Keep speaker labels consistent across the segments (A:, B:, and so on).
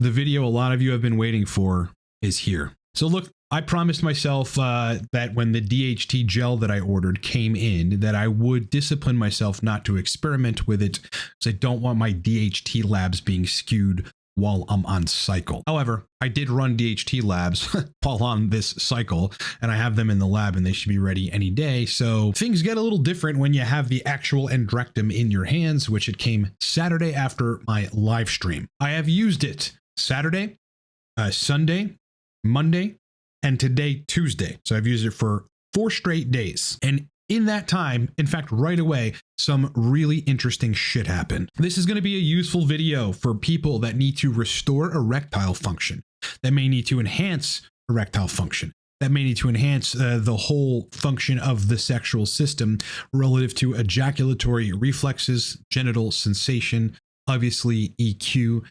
A: the video a lot of you have been waiting for is here. So look, I promised myself that when the DHT gel that I ordered came in, that I would discipline myself not to experiment with it, because I don't want my DHT labs being skewed while I'm on cycle. However, I did run DHT labs while on this cycle, and I have them in the lab and they should be ready any day. So things get a little different when you have the actual Andrectum in your hands, which it came Saturday after my live stream. I have used it Saturday, Sunday, Monday, and today, Tuesday. So I've used it for 4 straight days. And in that time, in fact, right away, some really interesting shit happened. This is going to be a useful video for people that need to restore erectile function, that may need to enhance erectile function, that may need to enhance the whole function of the sexual system relative to ejaculatory reflexes, genital sensation, obviously EQ,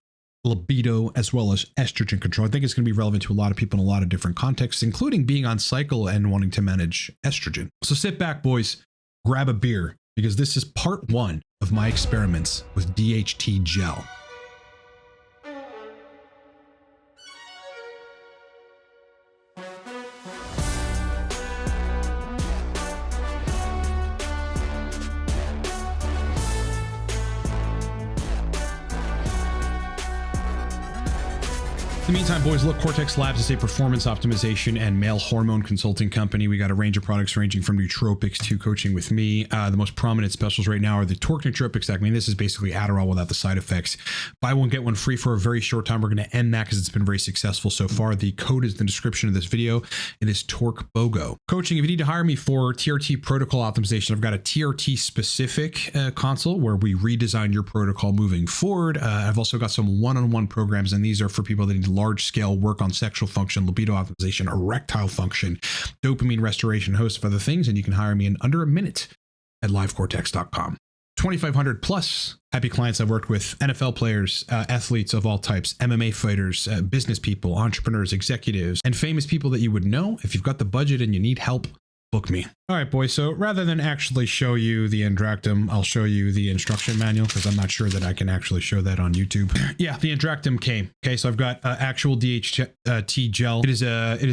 A: libido, as well as estrogen control. I think it's going to be relevant to a lot of people in a lot of different contexts, including being on cycle and wanting to manage estrogen. So sit back, boys, grab a beer, because this is part 1 of my experiments with DHT gel. In the meantime, boys, look, Cortex Labs is a performance optimization and male hormone consulting company. We got a range of products ranging from nootropics to coaching with me. The most prominent specials right now are the Torque Nootropics. I mean, this is basically Adderall without the side effects. Buy one, get one free for a very short time. We're going to end that because it's been very successful so far. The code is in the description of this video. It is Torque BOGO. Coaching, if you need to hire me for TRT protocol optimization, I've got a TRT specific consult where we redesign your protocol moving forward. I've also got some one-on-one programs, and these are for people that need large scale work on sexual function, libido optimization, erectile function, dopamine restoration, a host of other things. And you can hire me in under a minute at livecortex.com. 2,500 plus happy clients I've worked with, NFL players, athletes of all types, MMA fighters, business people, entrepreneurs, executives, and famous people that you would know. If you've got the budget and you need help, book me. All right, boys. So rather than actually show you the Andrectum, I'll show you the instruction manual, because I'm not sure that I can actually show that on YouTube. Yeah, the Andrectum came. Okay, so I've got actual DHT gel. It is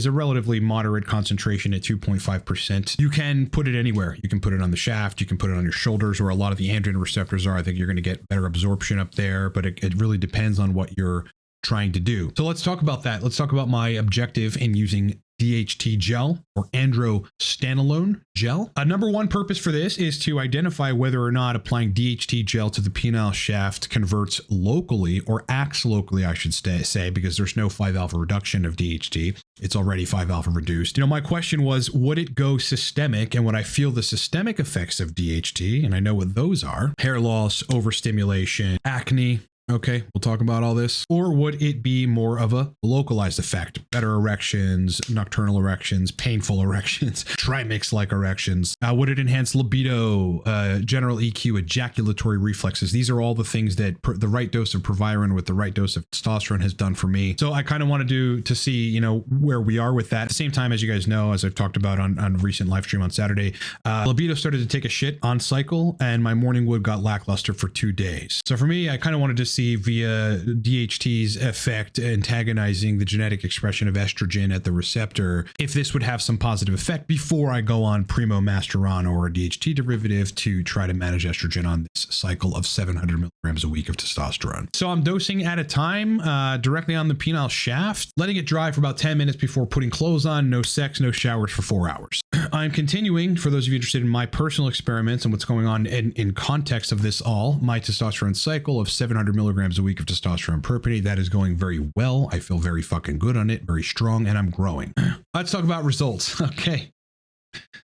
A: a relatively moderate concentration at 2.5%. You can put it anywhere. You can put it on the shaft. You can put it on your shoulders, where a lot of the androgen receptors are. I think you're going to get better absorption up there, but it really depends on what you're trying to do. So let's talk about that. Let's talk about my objective in using DHT gel, or androstenedione gel. Number one purpose for this is to identify whether or not applying DHT gel to the penile shaft converts locally, or acts locally, I should say, because there's no 5-alpha reduction of DHT. It's already 5-alpha reduced. You know, my question was, would it go systemic? And when I feel the systemic effects of DHT, and I know what those are: hair loss, overstimulation, acne. Okay, we'll talk about all this. Or would it be more of a localized effect? Better erections, nocturnal erections, painful erections, trimix-like erections. Would it enhance libido, general EQ, ejaculatory reflexes? These are all the things that the right dose of proviron with the right dose of testosterone has done for me. So I kind of wanted to see, you know, where we are with that. At the same time, as you guys know, as I've talked about on recent live stream on Saturday, libido started to take a shit on cycle, and my morning wood got lackluster for 2 days. So for me, I kind of wanted to see via DHT's effect antagonizing the genetic expression of estrogen at the receptor, if this would have some positive effect before I go on Primo Masteron or a DHT derivative to try to manage estrogen on this cycle of 700 milligrams a week of testosterone. So I'm dosing at a time directly on the penile shaft, letting it dry for about 10 minutes before putting clothes on. No sex, no showers for 4 hours. I'm continuing, for those of you interested in my personal experiments and what's going on in context of this all, my testosterone cycle of 700 milligrams a week of testosterone per penny. That is going very well. I feel very fucking good on it, very strong, and I'm growing. Let's talk about results. Okay.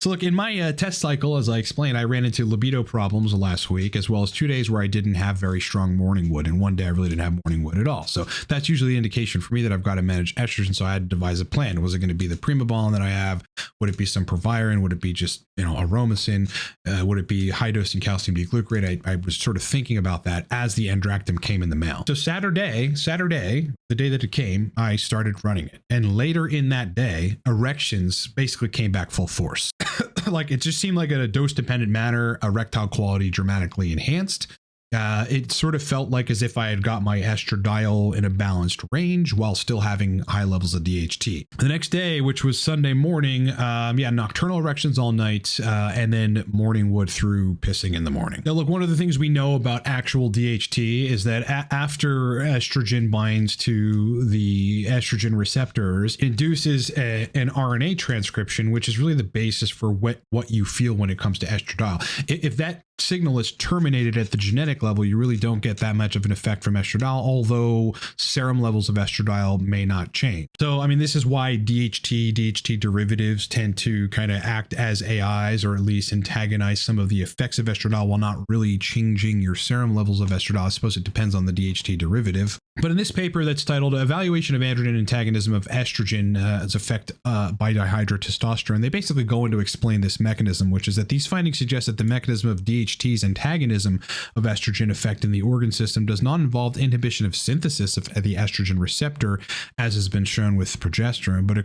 A: So look, in my test cycle, as I explained, I ran into libido problems last week, as well as 2 days where I didn't have very strong morning wood, and 1 day I really didn't have morning wood at all. So that's usually the indication for me that I've got to manage estrogen. So I had to devise a plan. Was it going to be the Primobolan that I have? Would it be some proviron? Would it be just, you know, aromacin? Would it be high dose in calcium D-glucarate? I was sort of thinking about that as the Andrectum came in the mail. So Saturday, the day that it came, I started running it. And later in that day, erections basically came back full force. Like, it just seemed like in a dose dependent manner, erectile quality dramatically enhanced. It sort of felt like as if I had got my estradiol in a balanced range while still having high levels of DHT. The next day, which was Sunday morning, nocturnal erections all night, and then morning wood through pissing in the morning. Now, look, one of the things we know about actual DHT is that after estrogen binds to the estrogen receptors, it induces an RNA transcription, which is really the basis for what you feel when it comes to estradiol. If that signal is terminated at the genetic level, you really don't get that much of an effect from estradiol, although serum levels of estradiol may not change. So, I mean, this is why DHT derivatives tend to kind of act as AIs, or at least antagonize some of the effects of estradiol while not really changing your serum levels of estradiol. I suppose it depends on the DHT derivative. But in this paper that's titled Evaluation of Androgen Antagonism of Estrogen as Effect by Dihydrotestosterone, they basically go in to explain this mechanism, which is that these findings suggest that the mechanism of DHT's antagonism of estrogen effect in the organ system does not involve inhibition of synthesis of the estrogen receptor, as has been shown with progesterone, but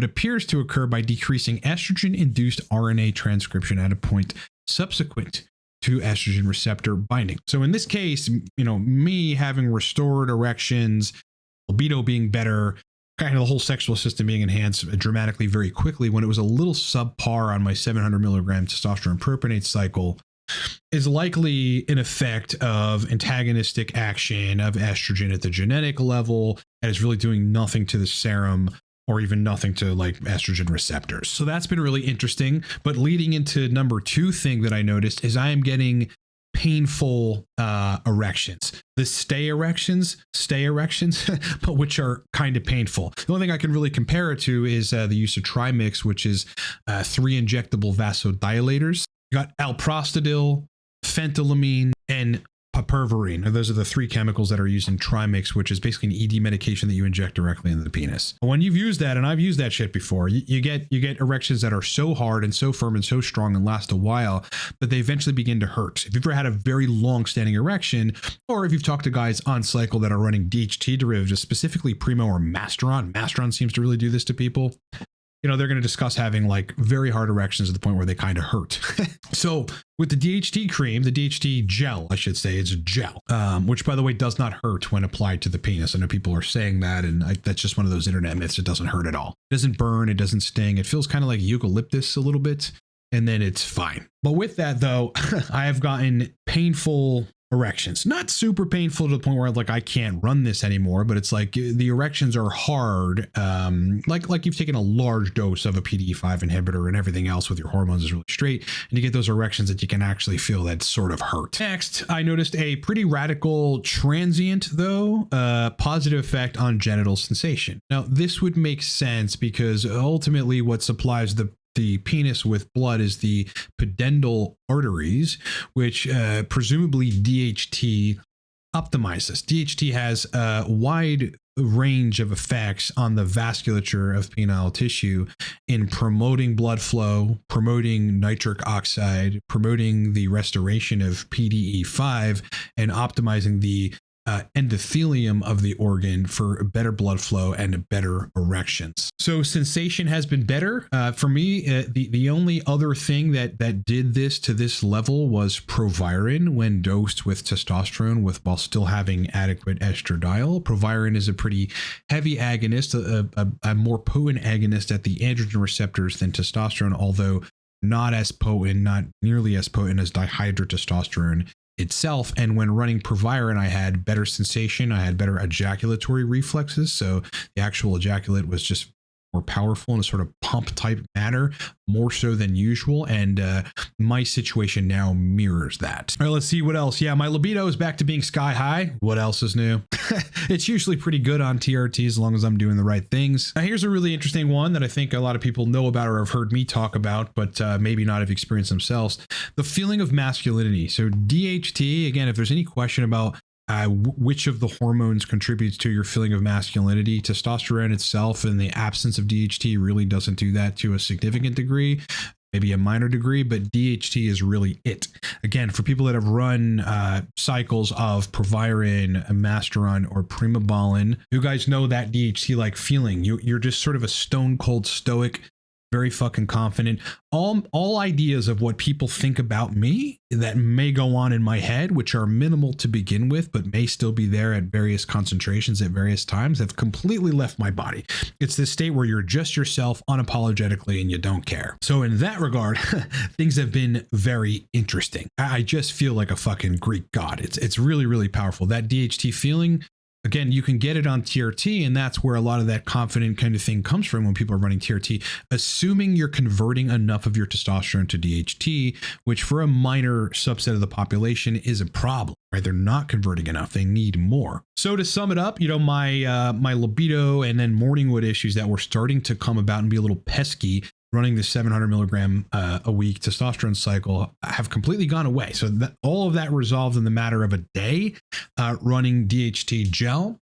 A: appears to occur by decreasing estrogen-induced RNA transcription at a point subsequent to estrogen receptor binding. So in this case, me having restored erections, libido being better, kind of the whole sexual system being enhanced dramatically very quickly when it was a little subpar on my 700 milligram testosterone propionate cycle, is likely an effect of antagonistic action of estrogen at the genetic level, and is really doing nothing to the serum or even nothing to like estrogen receptors. So that's been really interesting. But leading into number 2 thing that I noticed is I am getting painful erections. The stay erections, but which are kind of painful. The only thing I can really compare it to is the use of Trimix, which is 3 injectable vasodilators. You got alprostadil, phentylamine, and papaverine. Those are the 3 chemicals that are used in Trimix, which is basically an ED medication that you inject directly into the penis. When you've used that, and I've used that shit before, you get erections that are so hard and so firm and so strong and last a while, but they eventually begin to hurt. If you've ever had a very long-standing erection, or if you've talked to guys on cycle that are running DHT derivatives, specifically Primo or Masteron seems to really do this to people. They're going to discuss having like very hard erections to the point where they kind of hurt. So with the DHT cream, the DHT gel, I should say, it's a gel, which by the way does not hurt when applied to the penis. I know people are saying that, and that's just one of those internet myths. It doesn't hurt at all. It doesn't burn. It doesn't sting. It feels kind of like eucalyptus a little bit, and then it's fine. But with that though, I have gotten painful erections, not super painful to the point where like I can't run this anymore, but it's like the erections are hard, like you've taken a large dose of a PDE5 inhibitor, and everything else with your hormones is really straight, and you get those erections that you can actually feel that sort of hurt. Next, I noticed a pretty radical transient though positive effect on genital sensation. Now this would make sense because ultimately what supplies the penis with blood is the pudendal arteries, which presumably DHT optimizes. DHT has a wide range of effects on the vasculature of penile tissue in promoting blood flow, promoting nitric oxide, promoting the restoration of PDE5, and optimizing the endothelium of the organ for better blood flow and better erections. So sensation has been better. For me, the only other thing that did this to this level was Proviron when dosed with testosterone while still having adequate estradiol. Proviron is a pretty heavy agonist, a more potent agonist at the androgen receptors than testosterone, although not nearly as potent as dihydrotestosterone itself. And when running Proviron, I had better sensation, I had better ejaculatory reflexes, so the actual ejaculate was just more powerful in a sort of pump type manner, more so than usual, and my situation now mirrors that. All right, let's see what else. Yeah, my libido is back to being sky high. What else is new? It's usually pretty good on TRT as long as I'm doing the right things. Now here's a really interesting one that I think a lot of people know about or have heard me talk about, but maybe not have experienced themselves. The feeling of masculinity. So DHT, again, if there's any question about which of the hormones contributes to your feeling of masculinity, testosterone itself in the absence of DHT really doesn't do that to a significant degree, maybe a minor degree, but DHT is really it. Again, for people that have run cycles of Proviron, Masteron, or Primobolan, you guys know that DHT like feeling. You're just sort of a stone cold stoic, very fucking confident. All ideas of what people think about me that may go on in my head, which are minimal to begin with, but may still be there at various concentrations at various times, have completely left my body. It's this state where you're just yourself unapologetically and you don't care. So in that regard, things have been very interesting. I just feel like a fucking Greek god. It's really, really powerful. That DHT feeling, again, you can get it on TRT, and that's where a lot of that confident kind of thing comes from when people are running TRT, assuming you're converting enough of your testosterone to DHT, which for a minor subset of the population is a problem, right? They're not converting enough. They need more. So to sum it up, you know, my libido and then morning wood issues that were starting to come about and be a little pesky running the 700 milligram a week testosterone cycle have completely gone away. So that, all of that resolved in the matter of a day running DHT gel.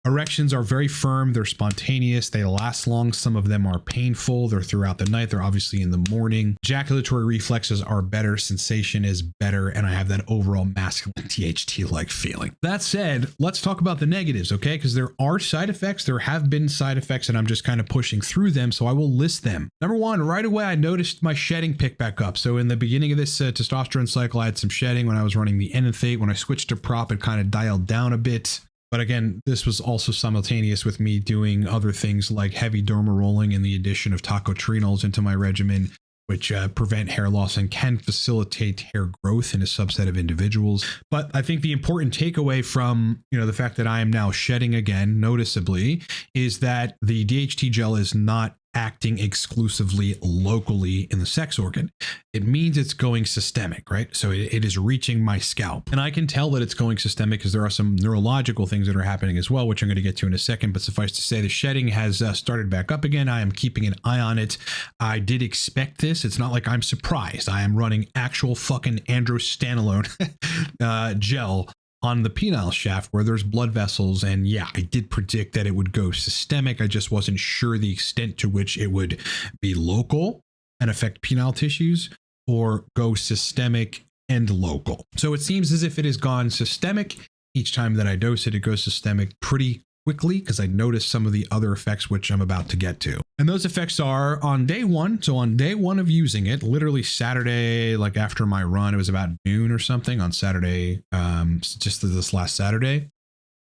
A: Erections are very firm. They're spontaneous. They last long. Some of them are painful. They're throughout the night. They're obviously in the morning. Ejaculatory reflexes are better. Sensation is better. And I have that overall masculine DHT-like feeling. That said, let's talk about the negatives, okay? Because there are side effects. There have been side effects, and I'm just kind of pushing through them. So I will list them. Number one, right away, I noticed my shedding pick back up. So in the beginning of this testosterone cycle, I had some shedding when I was running the enanthate. When I switched to prop, it kind of dialed down a bit. But again, this was also simultaneous with me doing other things like heavy derma rolling and the addition of tocotrienols into my regimen, which prevent hair loss and can facilitate hair growth in a subset of individuals. But I think the important takeaway from, you know, the fact that I am now shedding again noticeably is that the DHT gel is not acting exclusively locally in the sex organ. It means it's going systemic, right? So it is reaching my scalp. And I can tell that it's going systemic because there are some neurological things that are happening as well, which I'm going to get to in a second. But suffice to say, the shedding has started back up again. I am keeping an eye on it. I did expect this. It's not like I'm surprised. I am running actual fucking androstenedione gel on the penile shaft where there's blood vessels. And yeah, I did predict that it would go systemic. I just wasn't sure the extent to which it would be local and affect penile tissues or go systemic and local. So it seems as if it has gone systemic. Each time that I dose it, it goes systemic pretty quickly because I noticed some of the other effects, which I'm about to get to. And those effects are on day one. So on day one of using it, literally Saturday, like after my run, it was about noon or something on Saturday, just this last Saturday,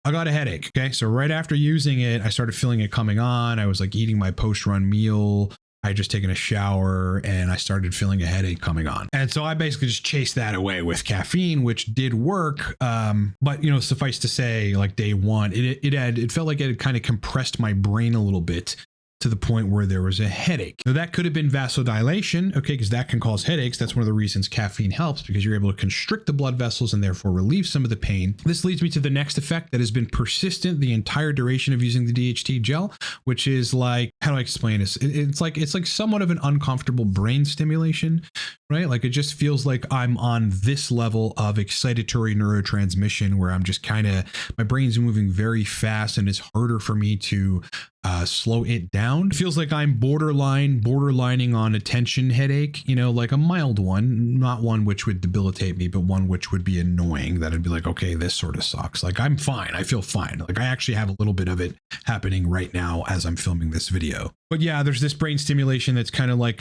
A: I got a headache. Okay. So right after using it, I started feeling it coming on. I was like eating my post-run meal. I had just taken a shower and I started feeling a headache coming on. And so I basically just chased that away with caffeine, which did work. But, you know, suffice to say, like day one, it felt like it had kind of compressed my brain a little bit to the point where there was a headache. Now that could have been vasodilation, okay, because that can cause headaches. That's one of the reasons caffeine helps, because you're able to constrict the blood vessels and therefore relieve some of the pain. This leads me to the next effect that has been persistent the entire duration of using the DHT gel, which is like, how do I explain this? It's like somewhat of an uncomfortable brain stimulation, right? Like it just feels like I'm on this level of excitatory neurotransmission where I'm just kind of, my brain's moving very fast and it's harder for me to slow it down. It feels like I'm borderlining on attention headache, you know, like a mild one, not one which would debilitate me, but one which would be annoying that I'd be like, okay, this sort of sucks. Like I'm fine. I feel fine. Like I actually have a little bit of it happening right now as I'm filming this video. But yeah, there's this brain stimulation that's kind of like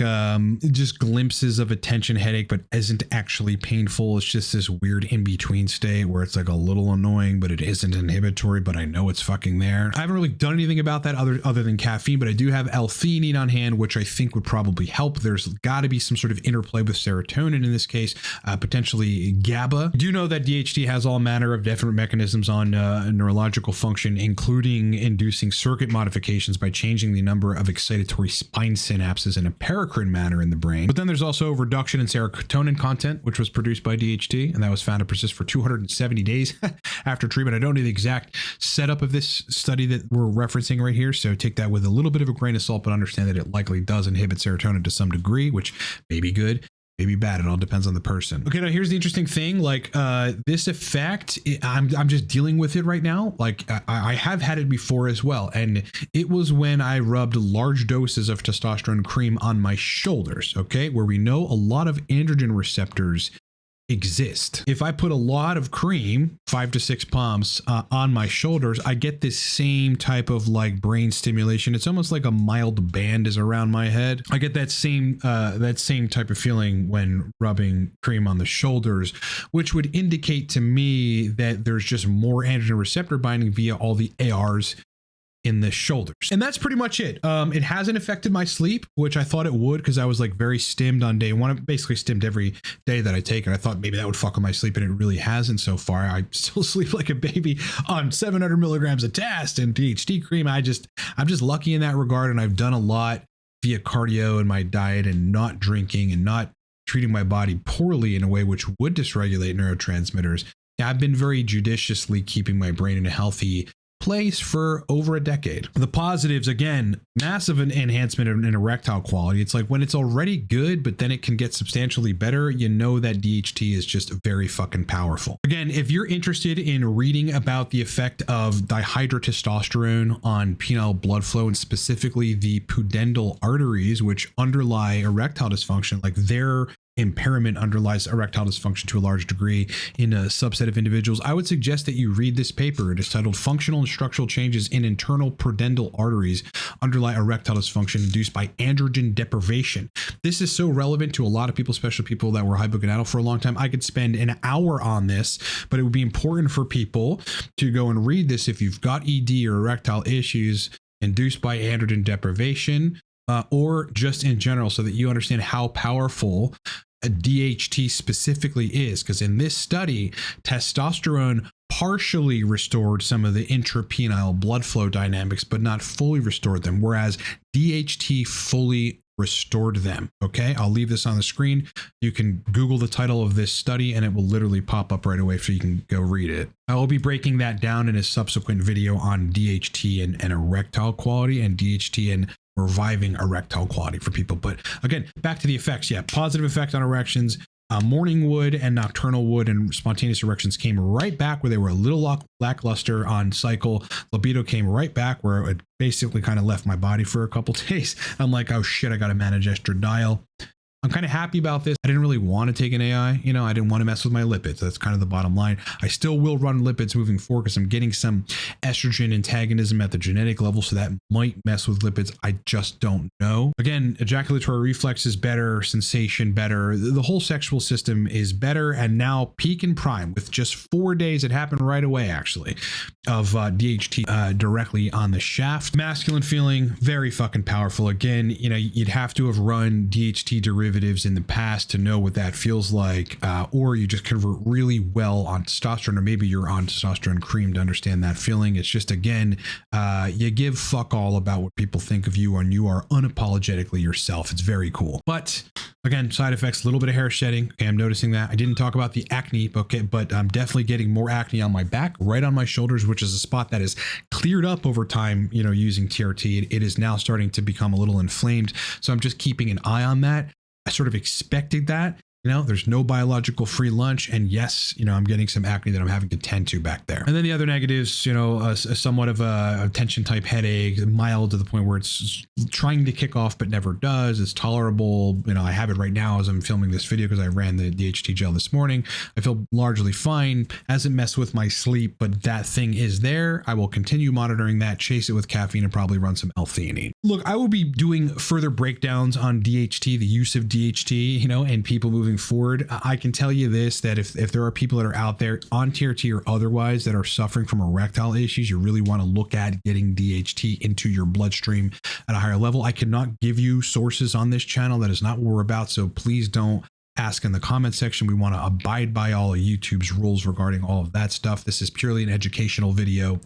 A: just glimpses of attention headache, but isn't actually painful. It's just this weird in-between state where it's like a little annoying, but it isn't inhibitory, but I know it's fucking there. I haven't really done anything about that other than caffeine, but I do have L-theanine on hand, which I think would probably help. There's got to be some sort of interplay with serotonin in this case, potentially GABA. I do know that DHT has all manner of different mechanisms on neurological function, including inducing circuit modifications by changing the number of excitatory spine synapses in a paracrine manner in the brain. But then there's also reduction in serotonin content, which was produced by DHT, and that was found to persist for 270 days after treatment. I don't know the exact setup of this study that we're referencing right here, so take that with a little bit of a grain of salt, but understand that it likely does inhibit serotonin to some degree, which may be good, maybe bad. It all depends on the person. Okay, now here's the interesting thing. Like this effect, I'm just dealing with it right now. Like I have had it before as well. And it was when I rubbed large doses of testosterone cream on my shoulders, okay, where we know a lot of androgen receptors exist. If I put a lot of cream, 5 to 6 pumps on my shoulders, I get this same type of like brain stimulation. It's almost like a mild band is around my head. I get that same type of feeling when rubbing cream on the shoulders, which would indicate to me that there's just more androgen receptor binding via all the ARs in the shoulders. And that's pretty much it. It hasn't affected my sleep, which I thought it would, because I was like very stimmed on day one. I'm basically stimmed every day that I take it. I thought maybe that would fuck with my sleep, and it really hasn't so far. I still sleep like a baby on 700 milligrams of Test and DHT cream. I'm just lucky in that regard, and I've done a lot via cardio and my diet and not drinking and not treating my body poorly in a way which would dysregulate neurotransmitters. I've been very judiciously keeping my brain in a healthy place for over a decade. The positives, again, massive enhancement in erectile quality. It's like when it's already good, but then it can get substantially better, you know that DHT is just very fucking powerful. Again, if you're interested in reading about the effect of dihydrotestosterone on penile blood flow, and specifically the pudendal arteries, which underlie erectile dysfunction, like their impairment underlies erectile dysfunction to a large degree in a subset of individuals, I would suggest that you read this paper. It is titled Functional and Structural Changes in Internal Pudendal Arteries Underlie Erectile Dysfunction Induced by Androgen Deprivation. This is so relevant to a lot of people, especially people that were hypogonadal for a long time. I could spend an hour on this, but it would be important for people to go and read this if you've got ED or erectile issues induced by androgen deprivation, or just in general, so that you understand how powerful a DHT specifically is. Because in this study, testosterone partially restored some of the intrapenile blood flow dynamics, but not fully restored them, whereas DHT fully restored them. Okay, I'll leave this on the screen. You can Google the title of this study and it will literally pop up right away so you can go read it. I will be breaking that down in a subsequent video on DHT and erectile quality, and DHT and reviving erectile quality for people. But again, back to the effects. Yeah, positive effect on erections. Morning wood and nocturnal wood and spontaneous erections came right back where they were a little lackluster on cycle. Libido came right back where it basically kind of left my body for a couple days. I'm like, oh shit, I got to manage estradiol. I'm kind of happy about this. I didn't really want to take an AI. You know, I didn't want to mess with my lipids. That's kind of the bottom line. I still will run lipids moving forward because I'm getting some estrogen antagonism at the genetic level, so that might mess with lipids. I just don't know. Again, ejaculatory reflex is better, sensation better. The whole sexual system is better, and now peak and prime with just 4 days. It happened right away, actually, of DHT directly on the shaft. Masculine feeling, very fucking powerful. Again, you know, you'd have to have run DHT derivatives in the past to know what that feels like, or you just convert really well on testosterone, or maybe you're on testosterone cream to understand that feeling. It's just, again, you give fuck all about what people think of you, and you are unapologetically yourself. It's very cool. But again, side effects, a little bit of hair shedding. Okay, I'm noticing that. I didn't talk about the acne, okay, but I'm definitely getting more acne on my back, right on my shoulders, which is a spot that is cleared up over time, you know, using TRT. It is now starting to become a little inflamed. So I'm just keeping an eye on that. I sort of expected that. You know, there's no biological free lunch. And yes, you know, I'm getting some acne that I'm having to tend to back there. And then the other negatives, you know, a somewhat of a tension type headache, mild to the point where it's trying to kick off, but never does. It's tolerable. You know, I have it right now as I'm filming this video because I ran the DHT gel this morning. I feel largely fine. Hasn't messed with my sleep, but that thing is there. I will continue monitoring that, chase it with caffeine, and probably run some L-theanine. Look, I will be doing further breakdowns on DHT, the use of DHT, you know, and people moving forward. I can tell you this, that if there are people that are out there on TRT or otherwise that are suffering from erectile issues, you really want to look at getting DHT into your bloodstream at a higher level. I cannot give you sources on this channel. That is not what we're about. So please don't ask in the comment section. We want to abide by all of YouTube's rules regarding all of that stuff. This is purely an educational video.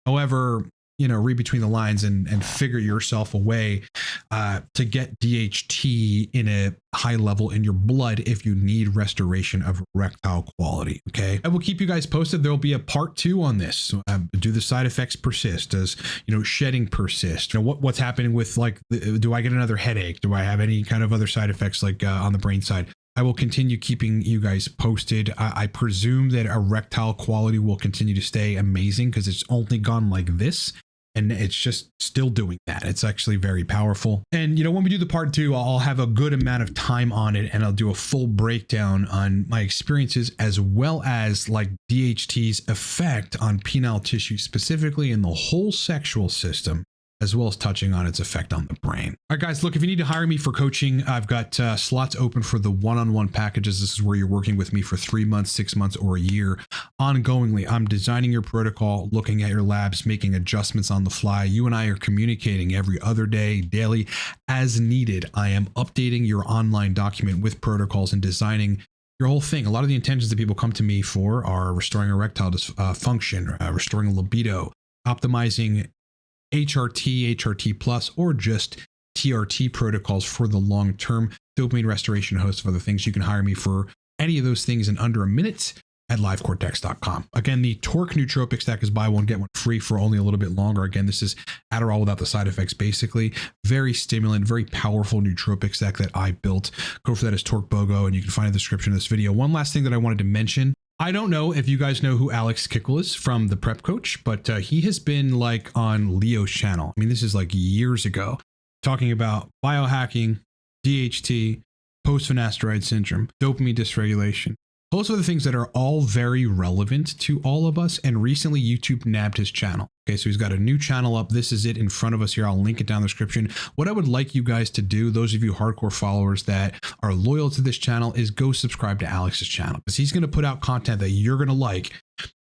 A: However, you know, read between the lines and figure yourself a way to get DHT in a high level in your blood if you need restoration of erectile quality. Okay, I will keep you guys posted. There will be a part 2 on this. Do the side effects persist? Does, you know, shedding persist? You know, what's happening with, like, do I get another headache? Do I have any kind of other side effects, like on the brain side? I will continue keeping you guys posted. I presume that erectile quality will continue to stay amazing because it's only gone like this And it's just still doing that. It's actually very powerful. And, you know, when we do the part 2, I'll have a good amount of time on it and I'll do a full breakdown on my experiences as well as like DHT's effect on penile tissue specifically in the whole sexual system, as well as touching on its effect on the brain. All right, guys, look, if you need to hire me for coaching, I've got slots open for the one-on-one packages. This is where you're working with me for 3 months, 6 months, or a year. Ongoingly, I'm designing your protocol, looking at your labs, making adjustments on the fly. You and I are communicating every other day, daily, as needed. I am updating your online document with protocols and designing your whole thing. A lot of the intentions that people come to me for are restoring erectile function, restoring libido, optimizing HRT, HRT plus, or just TRT protocols for the long term, dopamine restoration, a host of other things. You can hire me for any of those things in under a minute at livecortex.com. Again, the Torque nootropic stack is buy one, get one free for only a little bit longer. Again, this is Adderall without the side effects, basically. Very stimulant, very powerful nootropic stack that I built. Code for that is Torque BOGO, and you can find a description of this video. One last thing that I wanted to mention. I don't know if you guys know who Alex Kickle is from the Prep Coach, but he has been like on Leo's channel. I mean, this is like years ago, talking about biohacking, DHT, post-finasteride syndrome, dopamine dysregulation, host of other things that are all very relevant to all of us. And recently YouTube nabbed his channel. Okay, so he's got a new channel up. This is it in front of us here. I'll link it down in the description. What I would like you guys to do, those of you hardcore followers that are loyal to this channel, is go subscribe to Alex's channel, because he's going to put out content that you're going to like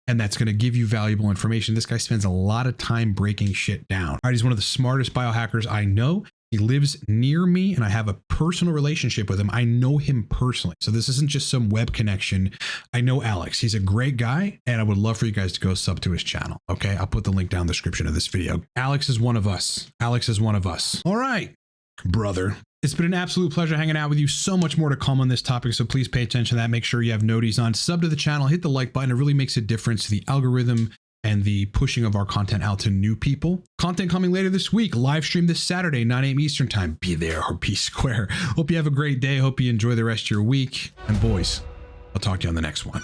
A: and that's going to give you valuable information. This guy spends a lot of time breaking shit down. All right, he's one of the smartest biohackers I know. He lives near me and I have a personal relationship with him. I know him personally. So this isn't just some web connection. I know Alex. He's a great guy and I would love for you guys to go sub to his channel. Okay, I'll put the link down in the description of this video. Alex is one of us. Alex is one of us. All right, brother. It's been an absolute pleasure hanging out with you. So much more to come on this topic, so please pay attention to that. Make sure you have noties on. Sub to the channel, hit the like button. It really makes a difference to the algorithm and the pushing of our content out to new people. Content coming later this week. Live stream this Saturday, 9 a.m. Eastern time. Be there or be square. Hope you have a great day. Hope you enjoy the rest of your week. And boys, I'll talk to you on the next one.